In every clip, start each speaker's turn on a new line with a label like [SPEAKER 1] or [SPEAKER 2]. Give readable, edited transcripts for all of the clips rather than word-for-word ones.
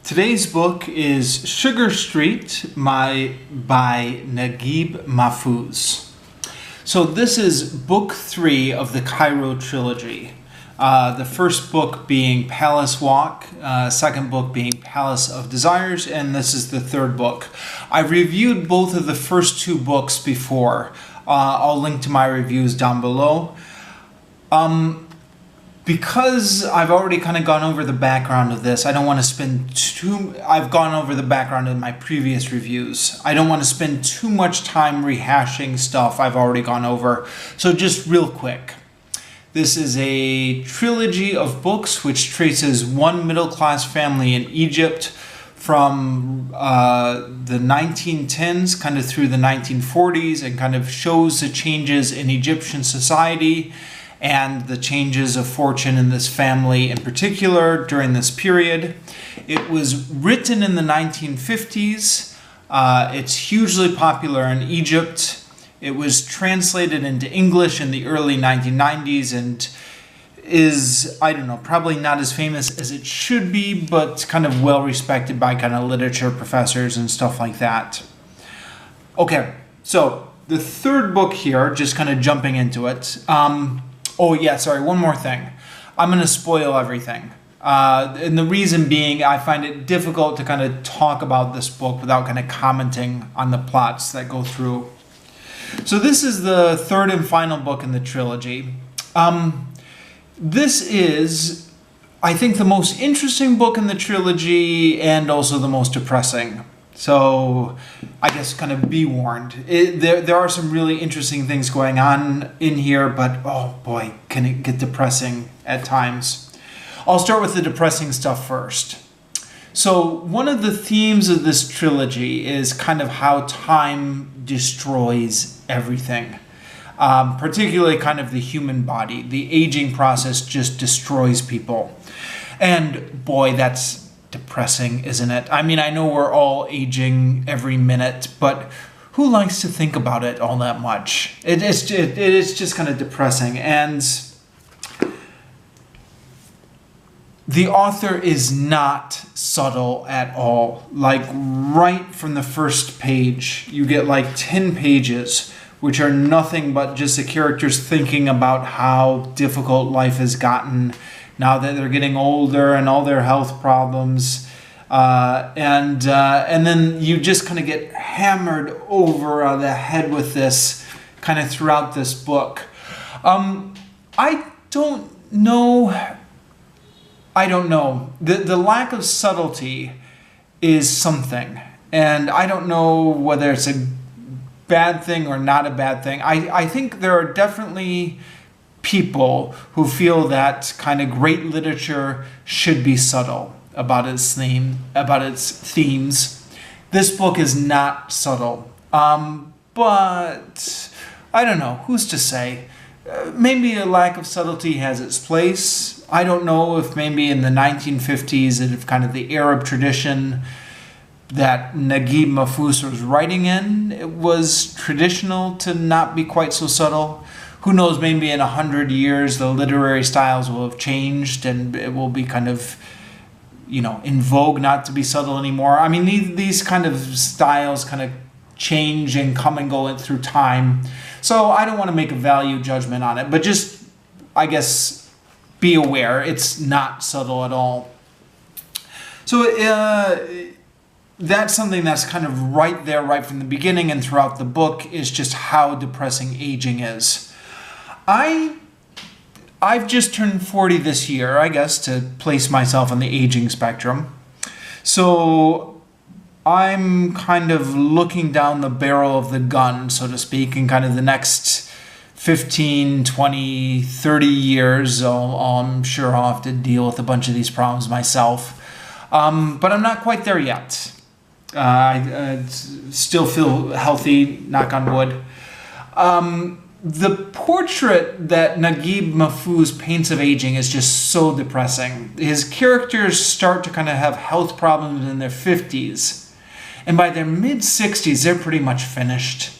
[SPEAKER 1] Today's book is Sugar Street by Naguib Mahfouz. So this is book 3 of the Cairo Trilogy. The first book being Palace Walk, second book being Palace of Desires, and this is the third book. I reviewed both of the first two books before. I'll link to my reviews down below. Because I've already kind of gone over the background of this, I don't want to spend I've gone over the background in my previous reviews. I don't want to spend too much time rehashing stuff I've already gone over. So just real quick. This is a trilogy of books which traces one middle-class family in Egypt from the 1910s kind of through the 1940s, and kind of shows the changes in Egyptian society and the changes of fortune in this family in particular during this period. It was written in the 1950s. It's hugely popular in Egypt. It was translated into English in the early 1990s and is, I don't know, probably not as famous as it should be, but kind of well respected by kind of literature professors and stuff like that. Okay, so the third book here, just kind of jumping into it. Oh yeah, sorry, one more thing. I'm going to spoil everything. And the reason being, I find it difficult to kind of talk about this book without kind of commenting on the plots that go through. So this is the third and final book in the trilogy. This is, I think, the most interesting book in the trilogy and also the most depressing. So I guess kind of be warned. There are some really interesting things going on in here, but oh boy, can it get depressing at times. I'll start with the depressing stuff first. So one of the themes of this trilogy is kind of how time destroys everything. Particularly kind of the human body. The aging process just destroys people. And boy, that's depressing, isn't it? I mean, I know we're all aging every minute, but who likes to think about it all that much? It is just kind of depressing. And the author is not subtle at all. Like right from the first page, you get like 10 pages, which are nothing but just the characters thinking about how difficult life has gotten now that they're getting older and all their health problems. And then you just kind of get hammered over the head with this kind of throughout this book. I don't know. The lack of subtlety is something. And I don't know whether it's a bad thing or not a bad thing. I think there are definitely people who feel that kind of great literature should be subtle about its themes. This book is not subtle, but I don't know, who's to say? Maybe a lack of subtlety has its place. I don't know if maybe in the 1950s, if kind of the Arab tradition that Naguib Mahfouz was writing in, it was traditional to not be quite so subtle. Who knows, maybe in 100 years the literary styles will have changed and it will be kind of, you know, in vogue not to be subtle anymore. I mean, these kind of styles kind of change and come and go through time. So I don't want to make a value judgment on it, but just, I guess, be aware it's not subtle at all. So that's something that's kind of right there, right from the beginning and throughout the book, is just how depressing aging is. I've just turned 40 this year, I guess, to place myself on the aging spectrum. So I'm kind of looking down the barrel of the gun, so to speak, in kind of the next 15, 20, 30 years. I'm sure I'll have to deal with a bunch of these problems myself. But I'm not quite there yet. I still feel healthy, knock on wood. The portrait that Naguib Mahfouz paints of aging is just so depressing. His characters start to kind of have health problems in their 50s. And by their mid-60s, they're pretty much finished.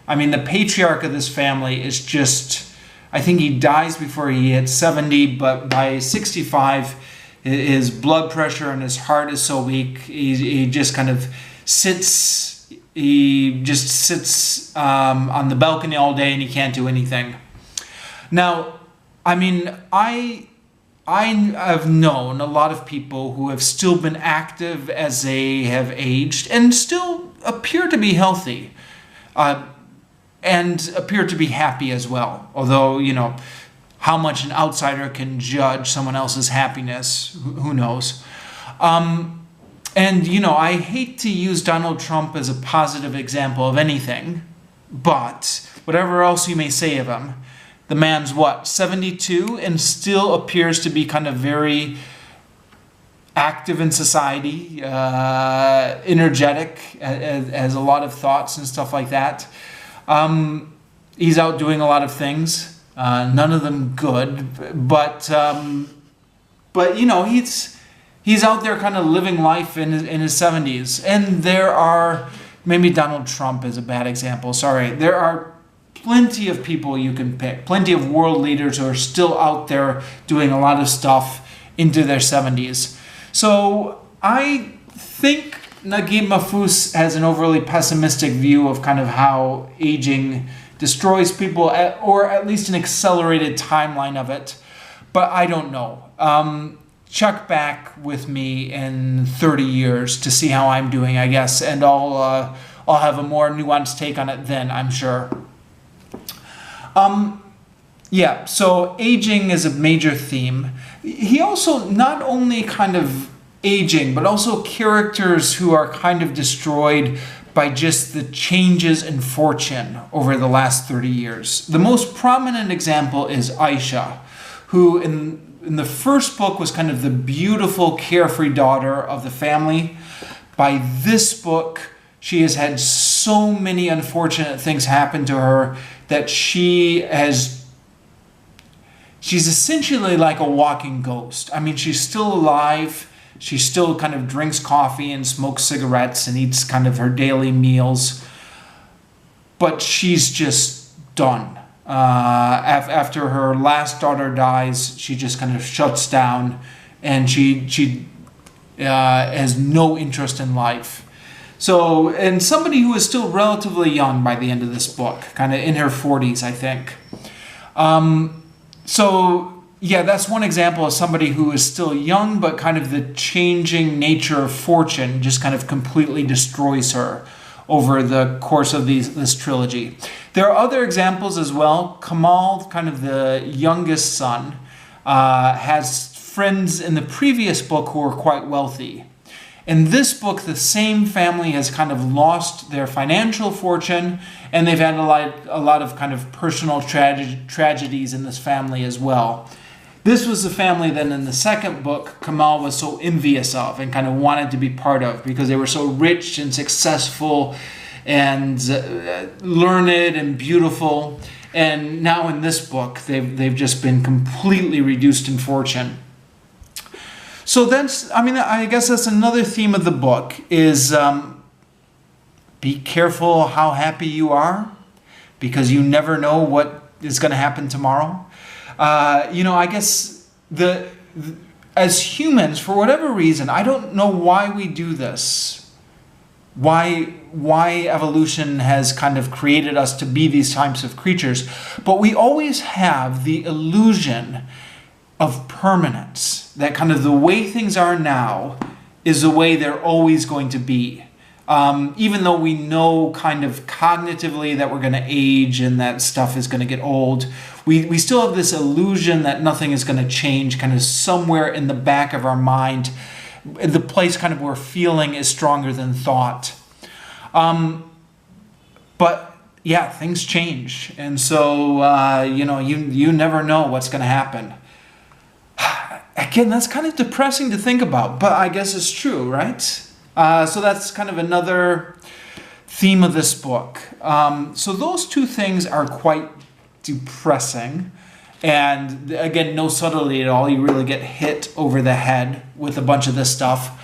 [SPEAKER 1] I mean, the patriarch of this family is just, I think he dies before he hits 70, but by 65, His blood pressure and his heart is so weak. He just kind of sits. He just sits on the balcony all day and he can't do anything. Now, I mean, I have known a lot of people who have still been active as they have aged and still appear to be healthy and appear to be happy as well. Although, you know, how much an outsider can judge someone else's happiness, who knows? And, you know, I hate to use Donald Trump as a positive example of anything, but whatever else you may say of him, the man's, what, 72 and still appears to be kind of very active in society, energetic, has a lot of thoughts and stuff like that. He's out doing a lot of things, none of them good, but you know, he's out there kind of living life in his 70s. And there are, maybe Donald Trump is a bad example, sorry, there are plenty of people you can pick, plenty of world leaders who are still out there doing a lot of stuff into their 70s. So I think Naguib Mahfouz has an overly pessimistic view of kind of how aging destroys people, or at least an accelerated timeline of it. But I don't know. Check back with me in 30 years to see how I'm doing, I guess, and I'll have a more nuanced take on it then, I'm sure. Yeah, so aging is a major theme. He also not only kind of aging, but also characters who are kind of destroyed by just the changes in fortune over the last 30 years. The most prominent example is Aisha, who in the first book was kind of the beautiful, carefree daughter of the family. By this book, she has had so many unfortunate things happen to her that she's essentially like a walking ghost. I mean, she's still alive. She still kind of drinks coffee and smokes cigarettes and eats kind of her daily meals. But she's just done. After her last daughter dies, she just kind of shuts down and she has no interest in life. So, and somebody who is still relatively young by the end of this book, kind of in her 40s, I think. So, yeah, that's one example of somebody who is still young, but kind of the changing nature of fortune just kind of completely destroys her over the course of this trilogy. There are other examples as well. Kamal, kind of the youngest son, has friends in the previous book who are quite wealthy. In this book, the same family has kind of lost their financial fortune, and they've had a lot of kind of personal tragedies in this family as well. This was the family that in the second book, Kamal was so envious of and kind of wanted to be part of because they were so rich and successful and learned and beautiful. And now in this book, they've just been completely reduced in fortune. So that's, I mean, I guess that's another theme of the book is be careful how happy you are because you never know what is going to happen tomorrow. You know, I guess as humans, for whatever reason, I don't know why we do this. Why evolution has kind of created us to be these types of creatures, but we always have the illusion of permanence, that kind of the way things are now is the way they're always going to be. Even though we know kind of cognitively that we're going to age and that stuff is going to get old, we still have this illusion that nothing is going to change kind of somewhere in the back of our mind, the place kind of where feeling is stronger than thought. But yeah, things change. And so, you know, you never know what's going to happen. Again, that's kind of depressing to think about, but I guess it's true, right? So that's kind of another theme of this book. So those two things are quite depressing. And again, no subtlety at all. You really get hit over the head with a bunch of this stuff.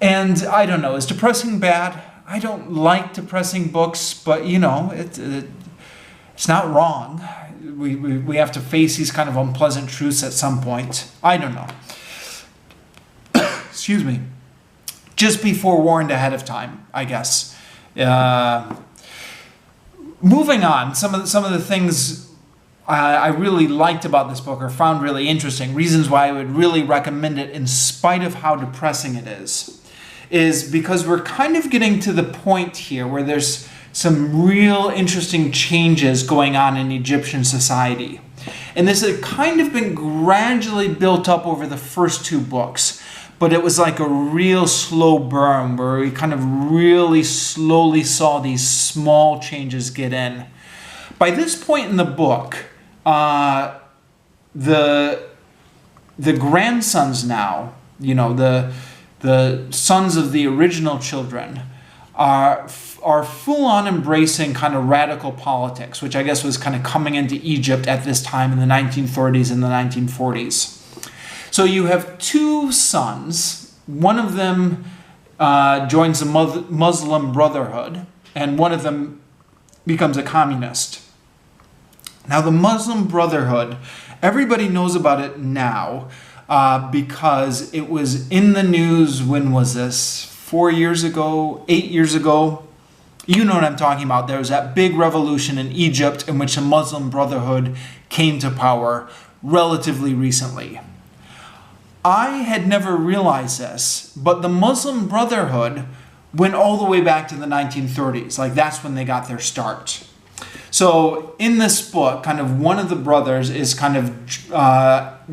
[SPEAKER 1] And I don't know, is depressing bad? I don't like depressing books, but you know, it's not wrong. we have to face these kind of unpleasant truths at some point. I don't know. Excuse me. Just be forewarned ahead of time, I guess. Moving on, some of the things I really liked about this book or found really interesting, reasons why I would really recommend it in spite of how depressing it is because we're kind of getting to the point here where there's some real interesting changes going on in Egyptian society. And this had kind of been gradually built up over the first two books, but it was like a real slow burn where we kind of really slowly saw these small changes get in. By this point in the book, the grandsons now, the sons of the original children, are full-on embracing kind of radical politics, which I guess was kind of coming into Egypt at this time in the 1930s and the 1940s. So you have two sons. One of them joins the Muslim Brotherhood, and one of them becomes a communist. Now, the Muslim Brotherhood, everybody knows about it now because it was in the news. When was this? 4 years ago? 8 years ago? You know what I'm talking about. There was that big revolution in Egypt in which the Muslim Brotherhood came to power relatively recently. I had never realized this, but the Muslim Brotherhood went all the way back to the 1930s. Like, that's when they got their start. So in this book, kind of one of the brothers is kind of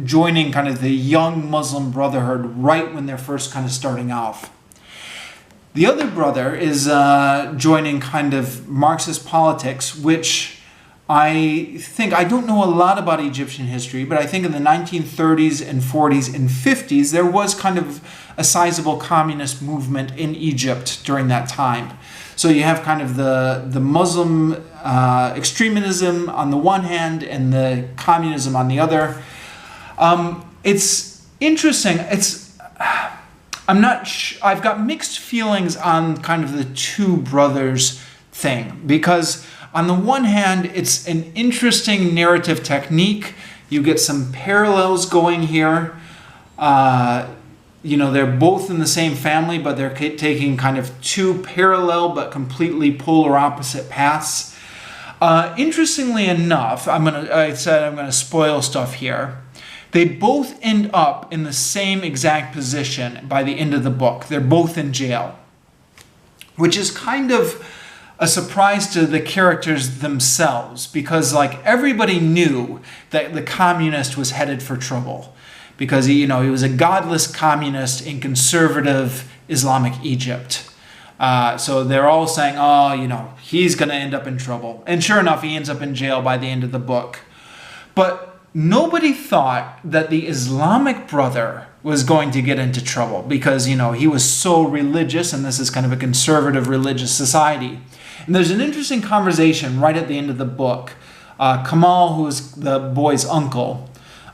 [SPEAKER 1] joining kind of the young Muslim Brotherhood right when they're first kind of starting off. The other brother is joining kind of Marxist politics, which I don't know a lot about Egyptian history, but I think in the 1930s and 40s and 50s, there was kind of a sizable communist movement in Egypt during that time. So you have kind of the Muslim extremism on the one hand and the communism on the other. It's interesting. I've got mixed feelings on kind of the two brothers thing, because on the one hand, it's an interesting narrative technique. You get some parallels going here. They're both in the same family, but they're taking kind of two parallel but completely polar opposite paths. Interestingly enough, I said I'm gonna spoil stuff here. They both end up in the same exact position by the end of the book. They're both in jail, which is kind of a surprise to the characters themselves, because like everybody knew that the communist was headed for trouble, because he was a godless communist in conservative Islamic Egypt. So they're all saying, he's going to end up in trouble. And sure enough, he ends up in jail by the end of the book. But nobody thought that the Islamic brother was going to get into trouble because, he was so religious, and this is kind of a conservative religious society. And there's an interesting conversation right at the end of the book. Kamal, who is the boy's uncle,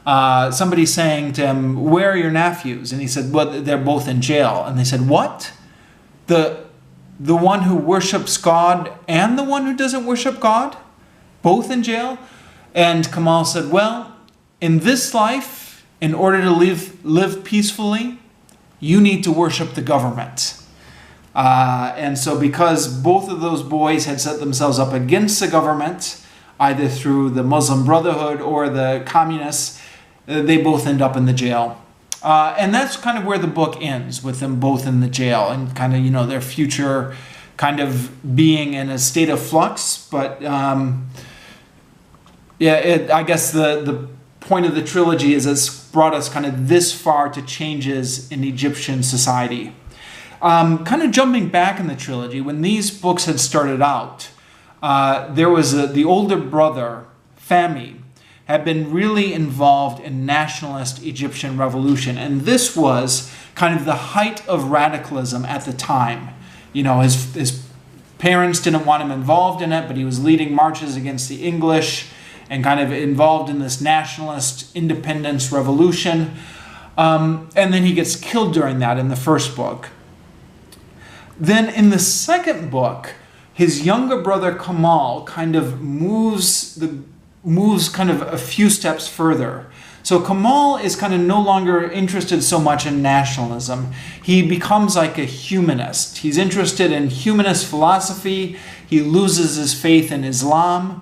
[SPEAKER 1] somebody's saying to him, "Where are your nephews?" And he said, "Well, they're both in jail." And they said, "What? The one who worships God and the one who doesn't worship God? Both in jail?" And Kamal said, "Well, in this life, in order to live peacefully, you need to worship the government." And so because both of those boys had set themselves up against the government, either through the Muslim Brotherhood or the communists, they both end up in the jail. And that's kind of where the book ends, with them both in the jail and kind of, their future kind of being in a state of flux. But I guess the point of the trilogy is it's brought us kind of this far to changes in Egyptian society. Kind of jumping back in the trilogy, when these books had started out, there was the older brother, Fahmy, had been really involved in nationalist Egyptian revolution. And this was kind of the height of radicalism at the time. His parents didn't want him involved in it, but he was leading marches against the English and kind of involved in this nationalist independence revolution. And then he gets killed during that in the first book. Then in the second book, his younger brother Kamal kind of moves moves kind of a few steps further. So Kamal is kind of no longer interested so much in nationalism. He becomes like a humanist. He's interested in humanist philosophy. He loses his faith in Islam.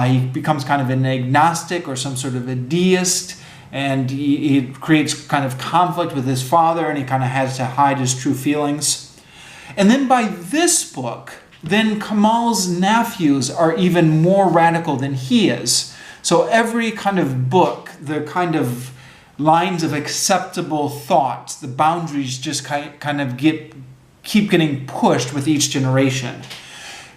[SPEAKER 1] He becomes kind of an agnostic or some sort of a deist. And he creates kind of conflict with his father, and he kind of has to hide his true feelings. And then by this book, then Kamal's nephews are even more radical than he is. So every kind of book, the kind of lines of acceptable thought, the boundaries just kind of keep getting pushed with each generation.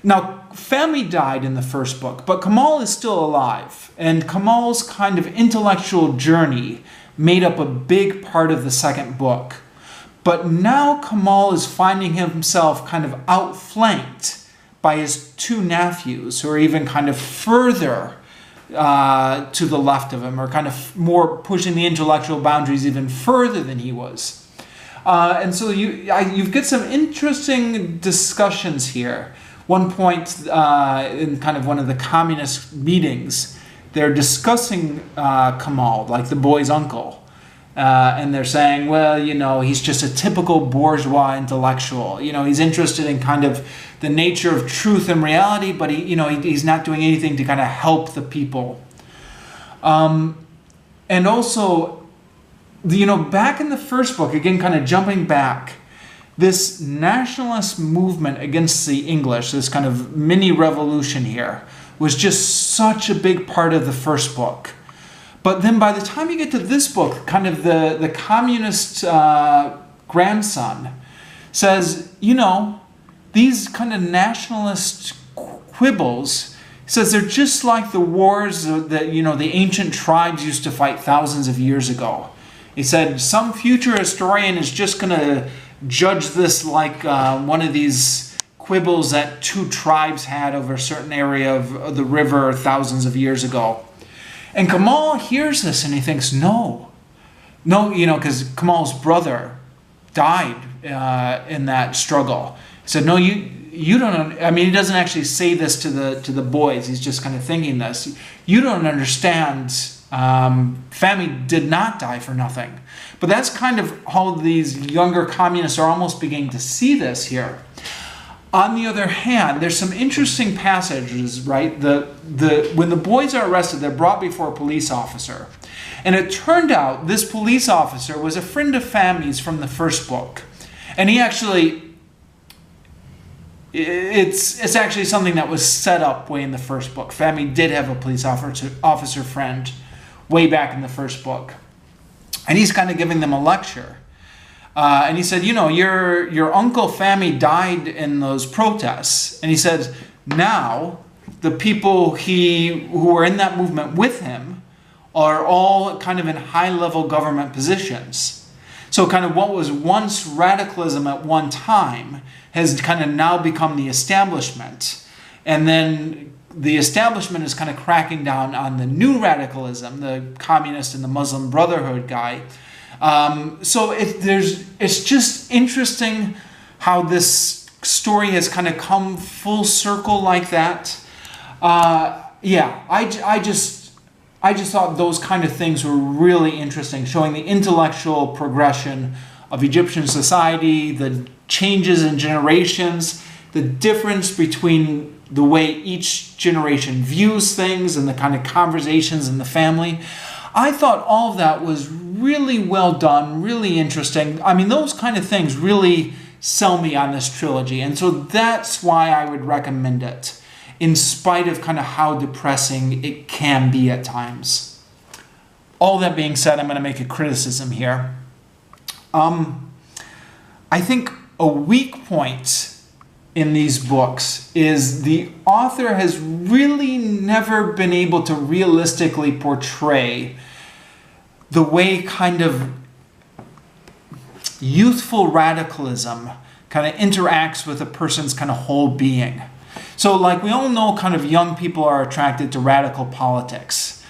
[SPEAKER 1] Now, Fahmy died in the first book, but Kamal is still alive. And Kamal's kind of intellectual journey made up a big part of the second book. But now Kamal is finding himself kind of outflanked by his two nephews, who are even kind of further to the left of him, or kind of more pushing the intellectual boundaries even further than he was. And so you get some interesting discussions here. One point in kind of one of the communist meetings, they're discussing Kamal, like the boy's uncle. And they're saying, well, you know, he's just a typical bourgeois intellectual. You know, he's interested in kind of the nature of truth and reality, but he's not doing anything to kind of help the people. And also, back in the first book, again, kind of jumping back, this nationalist movement against the English, this kind of mini revolution here, was just such a big part of the first book. But then by the time you get to this book, kind of the communist grandson says, these kind of nationalist quibbles, he says they're just like the wars that, the ancient tribes used to fight thousands of years ago. He said some future historian is just going to judge this like one of these quibbles that two tribes had over a certain area of the river thousands of years ago. And Kamal hears this and he thinks, no, because Kamal's brother died in that struggle. He said, no, you don't. I mean, he doesn't actually say this to the boys. He's just kind of thinking this. You don't understand. Fahmy did not die for nothing. But that's kind of how these younger communists are almost beginning to see this here. On the other hand, there's some interesting passages, right? When the boys are arrested, they're brought before a police officer. And it turned out this police officer was a friend of Fahmy's from the first book. And he actually, it's actually something that was set up way in the first book. Fahmy did have a police officer friend way back in the first book. And he's kind of giving them a lecture. And he said, your uncle Fahmy died in those protests. And he said, now the people who were in that movement with him are all kind of in high-level government positions. So kind of what was once radicalism at one time has kind of now become the establishment. And then the establishment is kind of cracking down on the new radicalism, the communist and the Muslim Brotherhood guy. So it's just interesting how this story has kind of come full circle like that. I just thought those kind of things were really interesting, showing the intellectual progression of Egyptian society, the changes in generations, the difference between the way each generation views things and the kind of conversations in the family. I thought all of that was really well done, really interesting. I mean, those kind of things really sell me on this trilogy. And so that's why I would recommend it, in spite of kind of how depressing it can be at times. All that being said, I'm going to make a criticism here. I think a weak point in these books is the author has really never been able to realistically portray the way kind of youthful radicalism kind of interacts with a person's kind of whole being. So like we all know kind of young people are attracted to radical politics.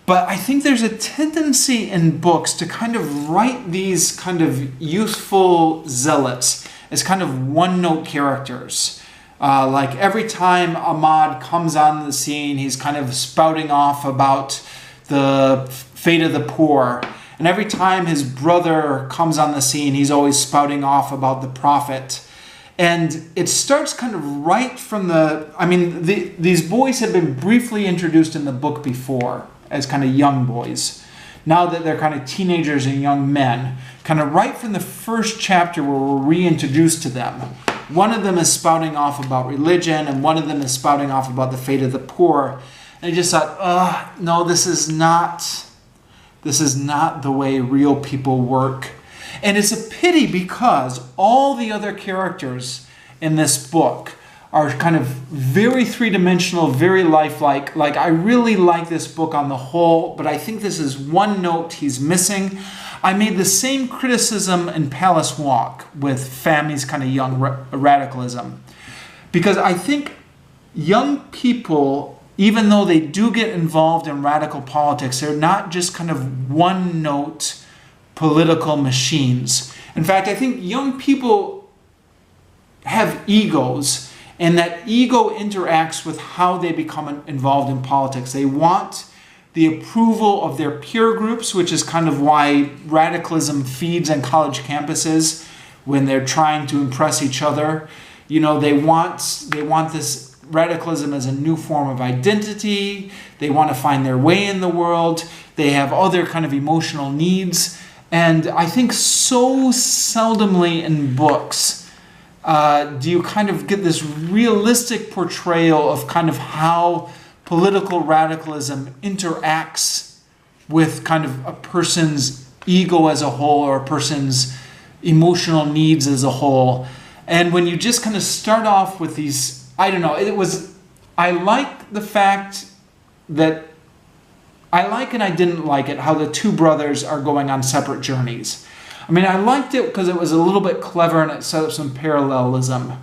[SPEAKER 1] But I think there's a tendency in books to kind of write these kind of youthful zealots as kind of one-note characters. Like every time Ahmad comes on the scene, he's kind of spouting off about the fate of the poor. And every time his brother comes on the scene, he's always spouting off about the prophet. And it starts kind of right from these boys have been briefly introduced in the book before as kind of young boys. Now that they're kind of teenagers and young men, kind of right from the first chapter where we're reintroduced to them. One of them is spouting off about religion, and one of them is spouting off about the fate of the poor. And I just thought, no, this is not the way real people work. And it's a pity because all the other characters in this book are kind of very three-dimensional, very lifelike. Like, I really like this book on the whole, but I think this is one note he's missing. I made the same criticism in Palace Walk with Fahmy's kind of young radicalism. Because I think young people, even though they do get involved in radical politics, they're not just kind of one-note political machines. In fact, I think young people have egos, and that ego interacts with how they become involved in politics. They want the approval of their peer groups, which is kind of why radicalism feeds on college campuses when they're trying to impress each other. You know, they want this radicalism as a new form of identity. They want to find their way in the world. They have other kind of emotional needs. And I think so seldomly in books do you kind of get this realistic portrayal of kind of how political radicalism interacts with kind of a person's ego as a whole, or a person's emotional needs as a whole. And when you just kind of start off with these, I like the fact that I like and I didn't like it, how the two brothers are going on separate journeys. I mean, I liked it because it was a little bit clever and it set up some parallelism.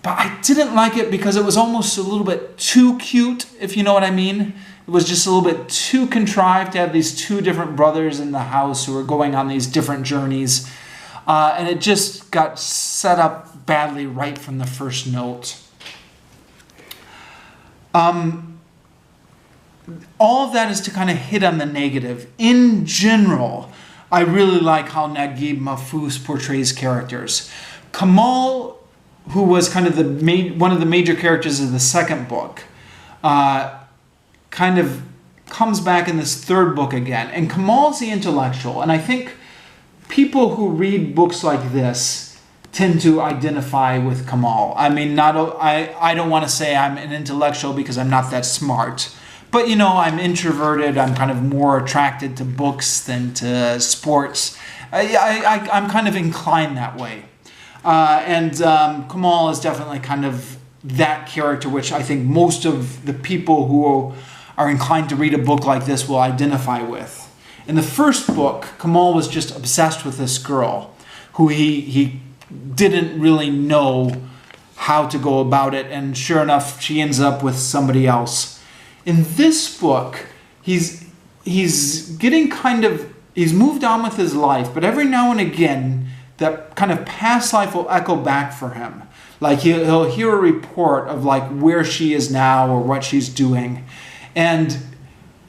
[SPEAKER 1] But I didn't like it because it was almost a little bit too cute, if you know what I mean. It was just a little bit too contrived to have these two different brothers in the house who are going on these different journeys. And it just got set up badly right from the first note. All of that is to kind of hit on the negative. In general, I really like how Naguib Mahfouz portrays characters. Kamal, who was kind of one of the major characters of the second book, kind of comes back in this third book again. And Kamal's the intellectual. And I think people who read books like this tend to identify with Kamal. I mean, I don't want to say I'm an intellectual because I'm not that smart. But, you know, I'm introverted. I'm kind of more attracted to books than to sports. I'm kind of inclined that way. And Kamal is definitely kind of that character, which I think most of the people who are inclined to read a book like this will identify with. In the first book, Kamal was just obsessed with this girl who he didn't really know how to go about it. And sure enough, she ends up with somebody else. In this book, he's moved on with his life, but every now and again, that kind of past life will echo back for him. Like he'll hear a report of like where she is now or what she's doing. And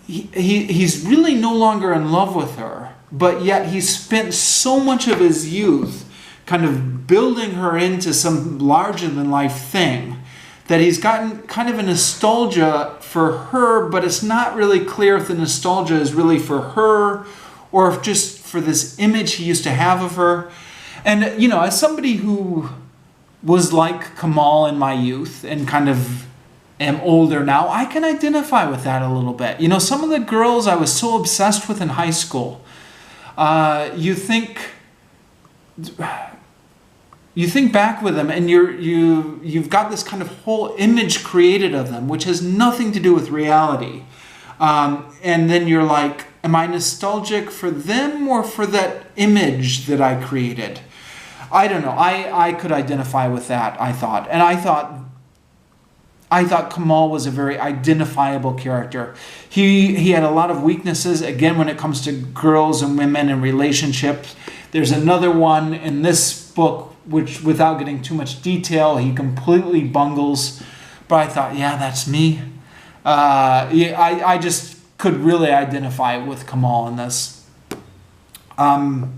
[SPEAKER 1] he's really no longer in love with her, but yet he spent so much of his youth kind of building her into some larger than life thing that he's gotten kind of a nostalgia for her, but it's not really clear if the nostalgia is really for her or if just for this image he used to have of her. And, you know, as somebody who was like Kamal in my youth and kind of am older now, I can identify with that a little bit. You know, some of the girls I was so obsessed with in high school, you think back with them and you've got this kind of whole image created of them, which has nothing to do with reality. And then you're like, am I nostalgic for them or for that image that I created? I don't know. I could identify with that, I thought. And I thought Kamal was a very identifiable character. He had a lot of weaknesses, again, when it comes to girls and women and relationships. There's another one in this book which without getting too much detail, he completely bungles. But I thought, yeah, that's me. Yeah, I just could really identify with Kamal in this. Kamal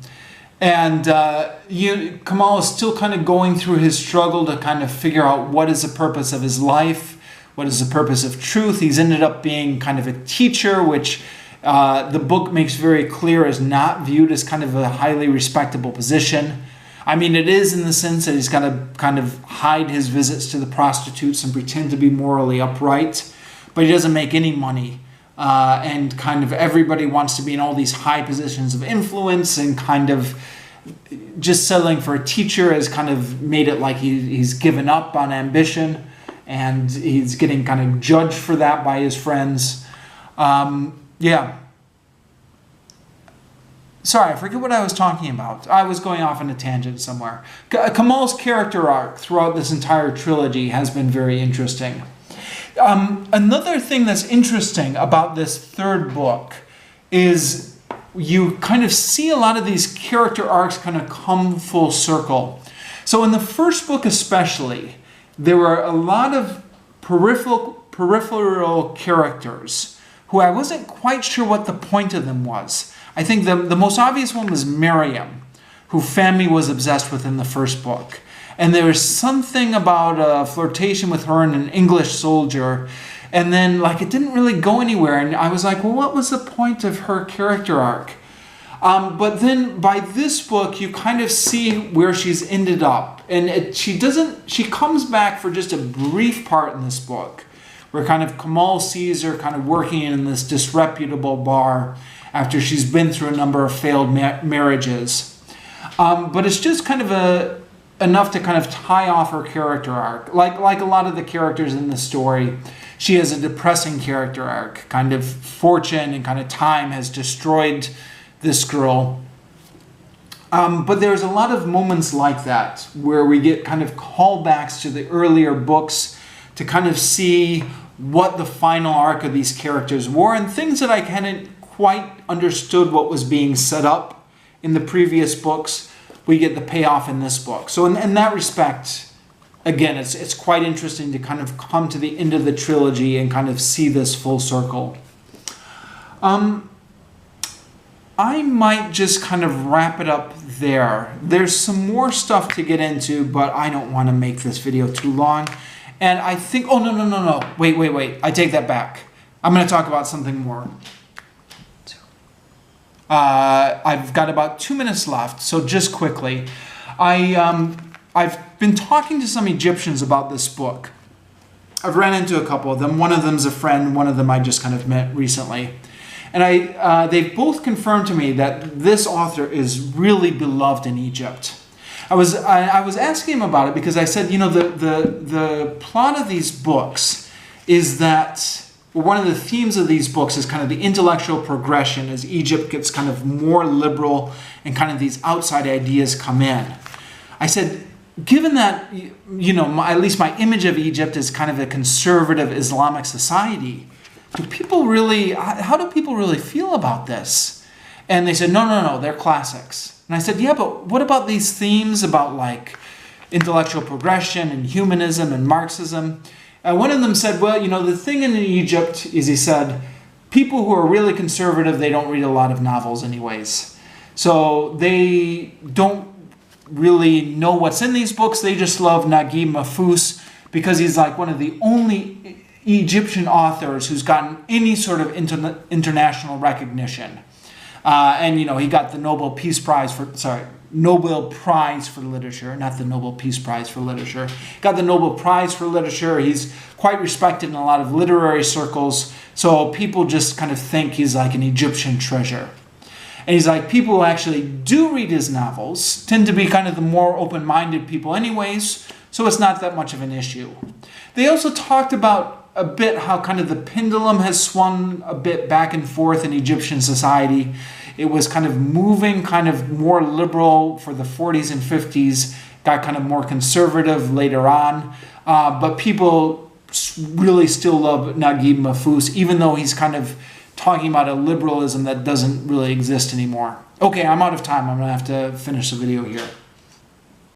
[SPEAKER 1] is still kind of going through his struggle to kind of figure out what is the purpose of his life, what is the purpose of truth. He's ended up being kind of a teacher, which the book makes very clear is not viewed as kind of a highly respectable position. I mean, it is in the sense that he's got to kind of hide his visits to the prostitutes and pretend to be morally upright, but he doesn't make any money. And kind of everybody wants to be in all these high positions of influence, and kind of just settling for a teacher has kind of made it like he's given up on ambition, and he's getting kind of judged for that by his friends. Yeah. Sorry, I forget what I was talking about. I was going off on a tangent somewhere. Kamal's character arc throughout this entire trilogy has been very interesting. Another thing that's interesting about this third book is you kind of see a lot of these character arcs kind of come full circle. So in the first book especially, there were a lot of peripheral characters who I wasn't quite sure what the point of them was. I think the most obvious one was Miriam, who Fahmy was obsessed with in the first book. And there was something about a flirtation with her and an English soldier. And then, like, it didn't really go anywhere. And I was like, well, what was the point of her character arc? But then by this book, you kind of see where she's ended up. And she comes back for just a brief part in this book, where kind of Kamal sees her kind of working in this disreputable bar after she's been through a number of failed marriages. But it's just kind of enough to kind of tie off her character arc. Like a lot of the characters in the story, she has a depressing character arc. Kind of fortune and kind of time has destroyed this girl. But there's a lot of moments like that where we get kind of callbacks to the earlier books to kind of see what the final arc of these characters were, and things that I hadn't quite understood what was being set up in the previous books, we get the payoff in this book. So in that respect, again, it's quite interesting to kind of come to the end of the trilogy and kind of see this full circle. I might just kind of wrap it up there. There's some more stuff to get into, but I don't want to make this video too long. And I think, oh, no. Wait. I take that back. I'm going to talk about something more. I've got about 2 minutes left, so just quickly. I've been talking to some Egyptians about this book. I've ran into a couple of them. One of them's a friend, one of them I just kind of met recently. And they've both confirmed to me that this author is really beloved in Egypt. I was asking him about it because I said, you know, the plot of these books is that one of the themes of these books is kind of the intellectual progression as Egypt gets kind of more liberal and kind of these outside ideas come in. I said, given that, you know, at least my image of Egypt is kind of a conservative Islamic society, how do people really feel about this? And they said, no, they're classics. And I said, yeah, but what about these themes about like intellectual progression and humanism and Marxism? And one of them said, well, you know, the thing in Egypt is, he said, people who are really conservative, they don't read a lot of novels anyways. So they don't really know what's in these books. They just love Naguib Mahfouz because he's like one of the only Egyptian authors who's gotten any sort of international recognition. And, you know, he got the Nobel Prize for Literature, not the Nobel Peace Prize for Literature. Got the Nobel Prize for Literature. He's quite respected in a lot of literary circles. So people just kind of think he's like an Egyptian treasure. And he's like, people who actually do read his novels tend to be kind of the more open-minded people anyways. So it's not that much of an issue. They also talked about a bit how kind of the pendulum has swung a bit back and forth in Egyptian society. It was kind of moving kind of more liberal for the 40s and 50s, got kind of more conservative later on. But people really still love Naguib Mahfouz, even though he's kind of talking about a liberalism that doesn't really exist anymore. Okay, I'm out of time. I'm going to have to finish the video here.